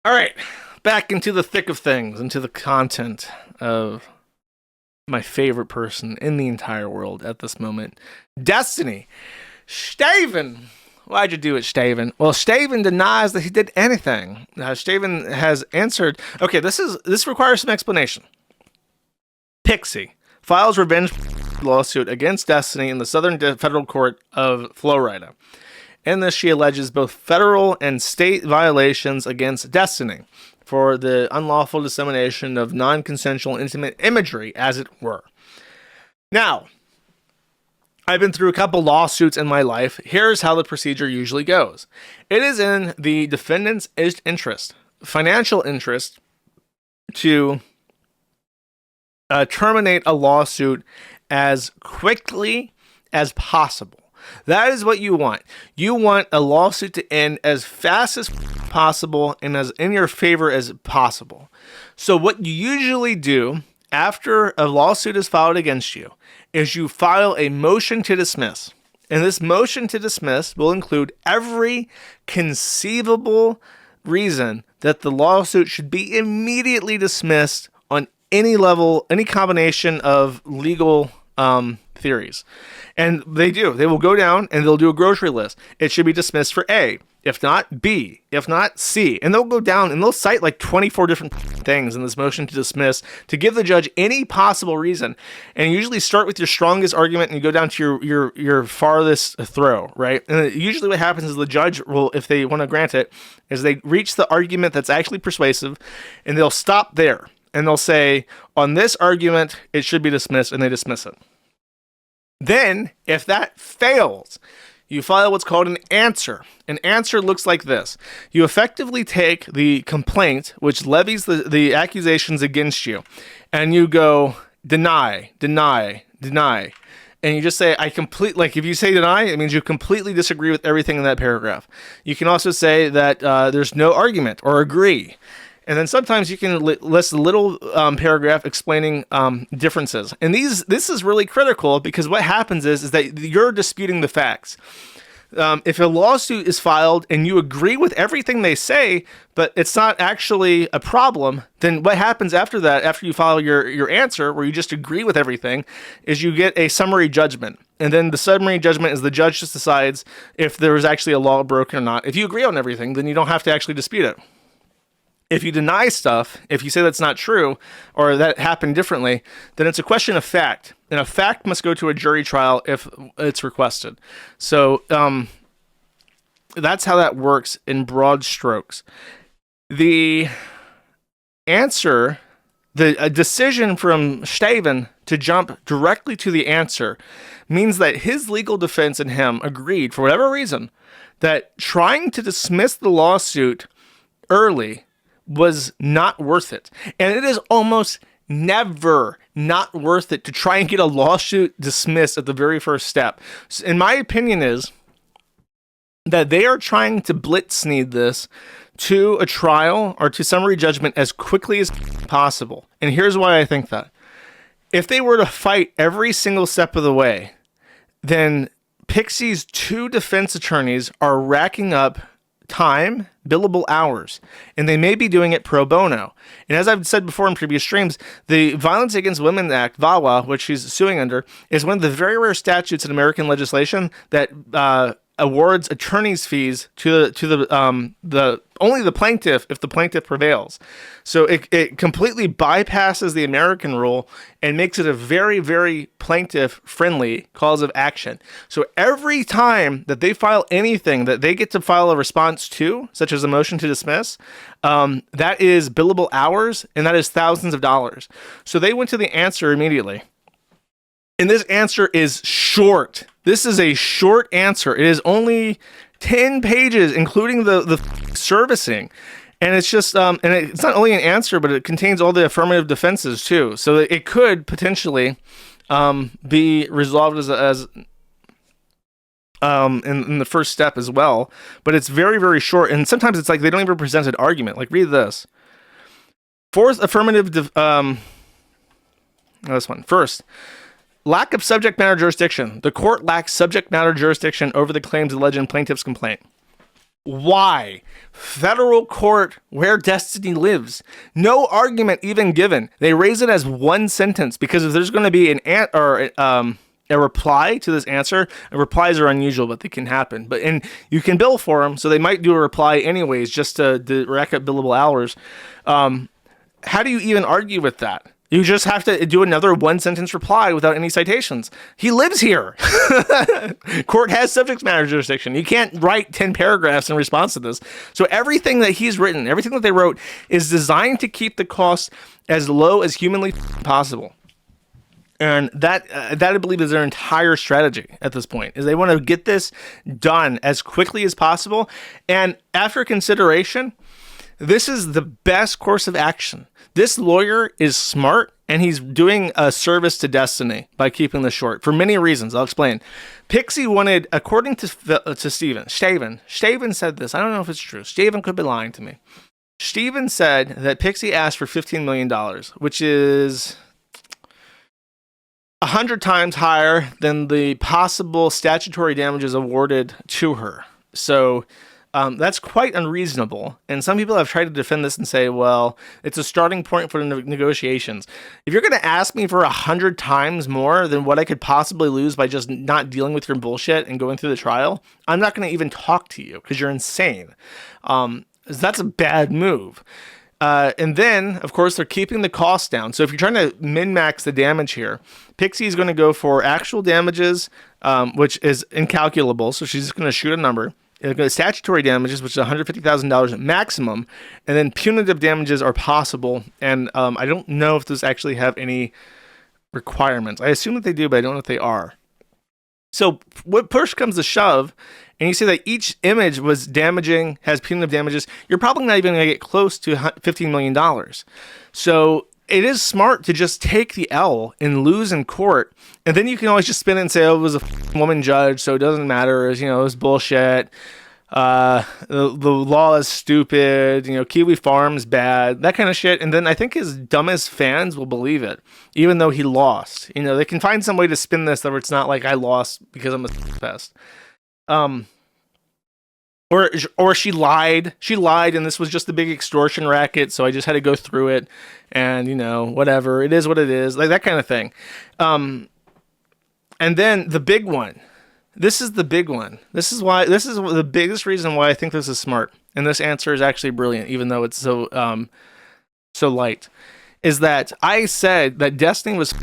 All right, back into the thick of things, into the content of my favorite person in the entire world at this moment, Destiny. Staven. Why'd you do it, Staven? Well, Staven denies that he did anything. Staven has answered. Okay, this requires some explanation. Pixie files revenge lawsuit against Destiny in the Southern Federal Court of Florida. In this, she alleges both federal and state violations against Destiny for the unlawful dissemination of non-consensual intimate imagery, as it were. Now, I've been through a couple lawsuits in my life. Here's how the procedure usually goes. It is in the defendant's interest, financial interest, to terminate a lawsuit as quickly as possible. That is what you want. You want a lawsuit to end as fast as possible and as in your favor as possible. So what you usually do after a lawsuit is filed against you is you file a motion to dismiss. And this motion to dismiss will include every conceivable reason that the lawsuit should be immediately dismissed on any level, any combination of legal theories. And they do. They will go down and they'll do a grocery list. It should be dismissed for A, if not B, if not C. And they'll go down and they'll cite like 24 different things in this motion to dismiss to give the judge any possible reason. And you usually start with your strongest argument and you go down to your farthest throw, right? And usually what happens is the judge will, if they want to grant it, is they reach the argument that's actually persuasive and they'll stop there. And they'll say, on this argument, it should be dismissed, and they dismiss it. Then, if that fails, you file what's called an answer. An answer looks like this. You effectively take the complaint, which levies the accusations against you, and you go, deny, deny, deny. And you just say, if you say deny, it means you completely disagree with everything in that paragraph. You can also say that there's no argument or agree. And then sometimes you can list a little paragraph explaining differences. And this is really critical because what happens is that you're disputing the facts. If a lawsuit is filed and you agree with everything they say, but it's not actually a problem, then what happens after that, after you file your answer, where you just agree with everything, is you get a summary judgment. And then the summary judgment is the judge just decides if there was actually a law broken or not. If you agree on everything, then you don't have to actually dispute it. If you deny stuff, if you say that's not true or that happened differently, then it's a question of fact. And a fact must go to a jury trial if it's requested. So that's how that works in broad strokes. The answer, a decision from Staven to jump directly to the answer means that his legal defense and him agreed, for whatever reason, that trying to dismiss the lawsuit early was not worth it. And it is almost never not worth it to try and get a lawsuit dismissed at the very first step. So in my opinion is that they are trying to blitzkrieg this to a trial or to summary judgment as quickly as possible. And here's why I think that. If they were to fight every single step of the way, then Pixie's 2 defense attorneys are racking up time, billable hours, and they may be doing it pro bono. And as I've said before in previous streams, the Violence Against Women Act, VAWA, which she's suing under, is one of the very rare statutes in American legislation that awards attorney's fees to the only the plaintiff if the plaintiff prevails. So it completely bypasses the American rule and makes it a very, very plaintiff-friendly cause of action. So every time that they file anything that they get to file a response to, such as a motion to dismiss, that is billable hours, and that is thousands of dollars. So they went to the answer immediately. And this answer is short. This is a short answer. It is only 10 pages, including the servicing. And it's just, and it's not only an answer, but it contains all the affirmative defenses too. So it could potentially be resolved as in the first step as well. But it's very, very short. And sometimes it's like they don't even present an argument. Like, read this. Fourth affirmative, this one. First, lack of subject matter jurisdiction. The court lacks subject matter jurisdiction over the claims alleged in plaintiff's complaint. Why? Federal court where Destiny lives. No argument even given. They raise it as one sentence because if there's going to be a reply to this answer, and replies are unusual, but they can happen. And you can bill for them, so they might do a reply anyways just to rack up billable hours. How do you even argue with that? You just have to do another one-sentence reply without any citations. He lives here. Court has subject matter jurisdiction. You can't write 10 paragraphs in response to this. So everything that he's written, everything that they wrote, is designed to keep the cost as low as humanly possible. And that I believe is their entire strategy at this point, is they want to get this done as quickly as possible. And after consideration, this is the best course of action. This lawyer is smart, and he's doing a service to Destiny by keeping this short for many reasons. I'll explain. Pixie wanted, according to Staven said this. I don't know if it's true. Staven could be lying to me. Staven said that Pixie asked for $15 million, which is 100 times higher than the possible statutory damages awarded to her. So that's quite unreasonable. And some people have tried to defend this and say, well, it's a starting point for the negotiations. If you're going to ask me for 100 times more than what I could possibly lose by just not dealing with your bullshit and going through the trial, I'm not going to even talk to you because you're insane. That's a bad move. And then, of course, they're keeping the cost down. So if you're trying to min-max the damage here, Pixie is going to go for actual damages, which is incalculable. So she's just going to shoot a number. It'll go to statutory damages, which is $150,000 maximum. And then punitive damages are possible. And I don't know if those actually have any requirements. I assume that they do, but I don't know if they are. So what push comes to shove, and you say that each image was damaging, has punitive damages, you're probably not even going to get close to $15 million. So it is smart to just take the L and lose in court, and then you can always just spin it and say, oh, it was a woman judge, so it doesn't matter, it was bullshit. The law is stupid, Kiwi Farm's bad, that kind of shit. And then I think his dumbest fans will believe it, even though he lost. They can find some way to spin this that it's not like I lost because I'm a pest. Or she lied, and this was just a big extortion racket, so I just had to go through it, and whatever, it is what it is, like that kind of thing. And then the big one. This is the big one. This is the biggest reason why I think this is smart. And this answer is actually brilliant, even though it's so light. Is that I said that Destiny was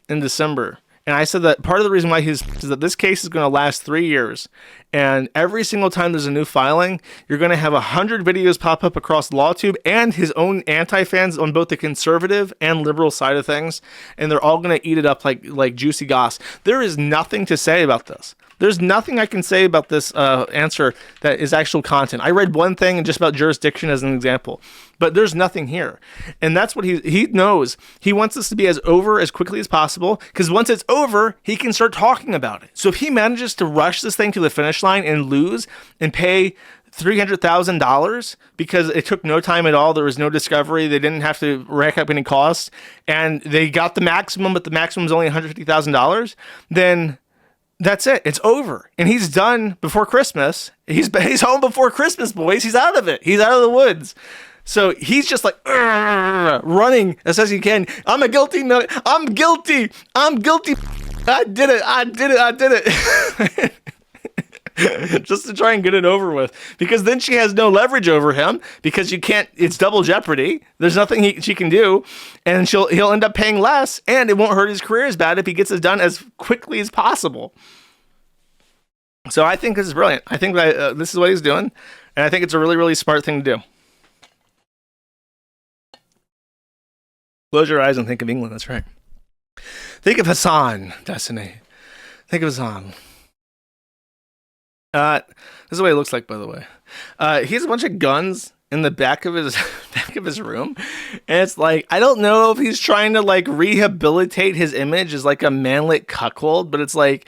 in December. And I said that part of the reason why is that this case is going to last 3 years. And every single time there's a new filing, you're going to have 100 videos pop up across LawTube and his own anti-fans on both the conservative and liberal side of things. And they're all going to eat it up like juicy goss. There is nothing to say about this. There's nothing I can say about this answer that is actual content. I read one thing just about jurisdiction as an example, but there's nothing here. And that's what he knows. He wants this to be as over as quickly as possible, because once it's over, he can start talking about it. So if he manages to rush this thing to the finish line and lose and pay $300,000 because it took no time at all, there was no discovery, they didn't have to rack up any costs, and they got the maximum, but the maximum is only $150,000, then that's it. It's over. And he's done before Christmas. He's home before Christmas, boys. He's out of it. He's out of the woods. So he's just like running as fast as he can. I'm guilty. I did it. Just to try and get it over with, because then she has no leverage over him, because you can't, it's double jeopardy. There's nothing she can do, and he'll end up paying less, and it won't hurt his career as bad if he gets it done as quickly as possible. So I think this is brilliant. I think that this is what he's doing, and I think it's a really, really smart thing to do. Close your eyes and think of England. That's right. Think of Hassan, Destiny. Think of Hassan. This is what he looks like, by the way. He has a bunch of guns in the back of his room, and it's like, I don't know if he's trying to like rehabilitate his image as like a manlet cuckold, but it's like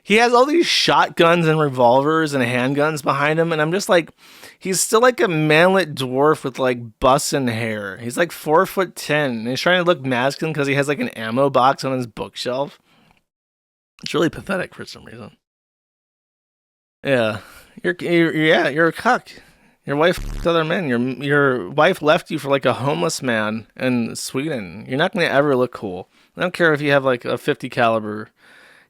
he has all these shotguns and revolvers and handguns behind him, and I'm just like, he's still like a manlet dwarf with like bussin' hair. He's like 4'10", and he's trying to look masculine because he has like an ammo box on his bookshelf. It's really pathetic for some reason. Yeah, Yeah, you're a cuck. Your wife fucked other men. Your wife left you for like a homeless man in Sweden. You're not gonna ever look cool. I don't care if you have like a 50 caliber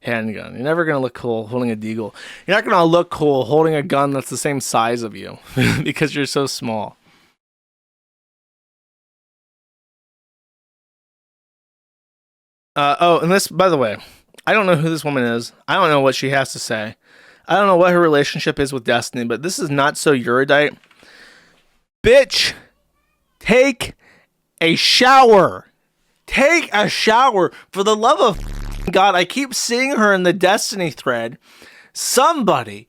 handgun. You're never gonna look cool holding a deagle. You're not gonna look cool holding a gun that's the same size of you because you're so small. Oh, and this, by the way, I don't know who this woman is. I don't know what she has to say. I don't know what her relationship is with Destiny, but this is not so erudite. Bitch, take a shower. Take a shower. For the love of God, I keep seeing her in the Destiny thread. Somebody,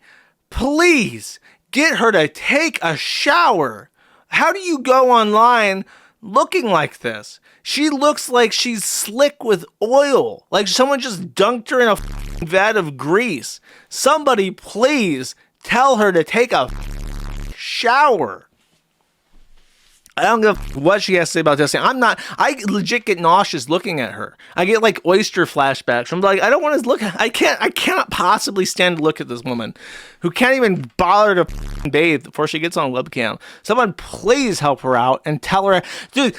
please get her to take a shower. How do you go online looking like this? She looks like she's slick with oil. Like someone just dunked her in a vat of grease. Somebody please tell her to take a shower. I don't give what she has to say about this. I legit get nauseous looking at her. I get like oyster flashbacks. I'm like, I don't want to look. I cannot possibly stand to look at this woman who can't even bother to bathe before she gets on webcam. Someone please help her out and tell her, dude,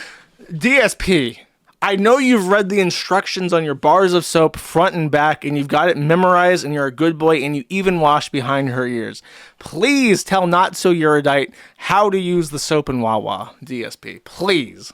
DSP, I know you've read the instructions on your bars of soap front and back and you've got it memorized and you're a good boy and you even wash behind her ears. Please tell Not So Erudite how to use the soap in Wawa, DSP. Please.